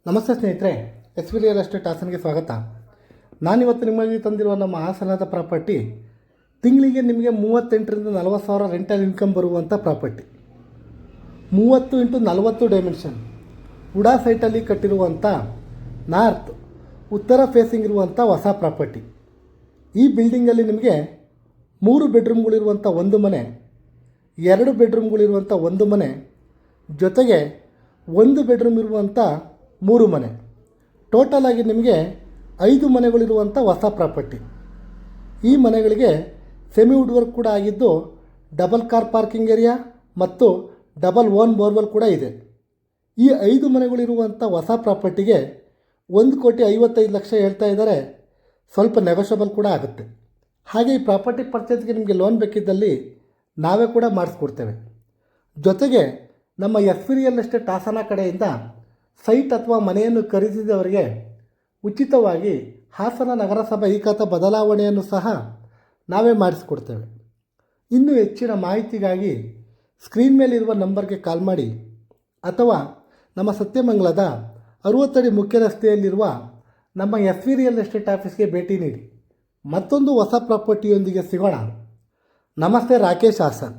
ನಮಸ್ತೆ ಸ್ನೇಹಿತರೆ, S V real estate ಹಾಸನ್ಗೆ ಸ್ವಾಗತ. ನಾನಿವತ್ತು ನಿಮಗೆ ತಂದಿರುವ ನಮ್ಮ ಹಾಸನದ ಪ್ರಾಪರ್ಟಿ ತಿಂಗಳಿಗೆ ನಿಮಗೆ 38ರಿಂದ 40 ಸಾವಿರ ರೆಂಟಲ್ ಇನ್ಕಮ್ ಬರುವಂಥ ಪ್ರಾಪರ್ಟಿ. 30 × 40 ಡೈಮೆನ್ಷನ್ ಉಡಾ ಸೈಟಲ್ಲಿ ಕಟ್ಟಿರುವಂಥ ನಾರ್ತ್ ಉತ್ತರ ಫೇಸಿಂಗ್ ಇರುವಂಥ ಹೊಸ ಪ್ರಾಪರ್ಟಿ. ಈ ಬಿಲ್ಡಿಂಗಲ್ಲಿ ನಿಮಗೆ 3 ಬೆಡ್ರೂಮ್ಗಳಿರುವಂಥ ಒಂದು ಮನೆ, 2 ಬೆಡ್ರೂಮ್ಗಳಿರುವಂಥ ಒಂದು ಮನೆ, ಜೊತೆಗೆ 1 ಬೆಡ್ರೂಮ್ ಇರುವಂಥ 3 ಮನೆ, ಟೋಟಲ್ ಆಗಿ ನಿಮಗೆ 5 ಮನೆಗಳಿರುವಂಥ ಹೊಸ ಪ್ರಾಪರ್ಟಿ. ಈ ಮನೆಗಳಿಗೆ ಸೆಮಿ ವುಡ್ ವರ್ಕ್ ಕೂಡ ಆಗಿದ್ದು, ಡಬಲ್ ಕಾರ್ ಪಾರ್ಕಿಂಗ್ ಏರಿಯಾ ಮತ್ತು ಡಬಲ್ ಓನ್ ಬೋರ್ವೆಲ್ ಕೂಡ ಇದೆ. ಈ 5 ಮನೆಗಳಿರುವಂಥ ಹೊಸ ಪ್ರಾಪರ್ಟಿಗೆ 1,55,00,000 ಹೇಳ್ತಾ ಇದ್ದಾರೆ. ಸ್ವಲ್ಪ ನೆಗೋಷಿಯಬಲ್ ಕೂಡ ಆಗುತ್ತೆ. ಹಾಗೆ ಈ ಪ್ರಾಪರ್ಟಿ ಪರ್ಚೇಸ್ಗೆ ನಿಮಗೆ ಲೋನ್ ಬೇಕಿದ್ದಲ್ಲಿ ನಾವೇ ಕೂಡ ಮಾಡಿಸ್ಕೊಡ್ತೇವೆ. ಜೊತೆಗೆ ನಮ್ಮ S V real estate Hassan ಕಡೆಯಿಂದ ಸೈಟ್ ಅಥವಾ ಮನೆಯನ್ನು ಖರೀದಿಸಿದವರಿಗೆ ಉಚಿತವಾಗಿ ಹಾಸನ ನಗರಸಭೆ ಈ ಖಾತೆ ಬದಲಾವಣೆಯನ್ನು ಸಹ ನಾವೇ ಮಾಡಿಸ್ಕೊಡ್ತೇವೆ. ಇನ್ನೂ ಹೆಚ್ಚಿನ ಮಾಹಿತಿಗಾಗಿ ಸ್ಕ್ರೀನ್ ಮೇಲಿರುವ ನಂಬರ್ಗೆ ಕಾಲ್ ಮಾಡಿ ಅಥವಾ ನಮ್ಮ ಸತ್ಯಮಂಗಲದ 60 ಅಡಿ ಮುಖ್ಯ ರಸ್ತೆಯಲ್ಲಿರುವ ನಮ್ಮ ಎಸ್ ವಿ ರಿಯಲ್ ಎಸ್ಟೇಟ್ ಆಫೀಸ್ಗೆ ಭೇಟಿ ನೀಡಿ. ಮತ್ತೊಂದು ಹೊಸ ಪ್ರಾಪರ್ಟಿಯೊಂದಿಗೆ ಸಿಗೋಣ. ನಮಸ್ತೆ, ರಾಕೇಶ್ ಹಾಸನ್.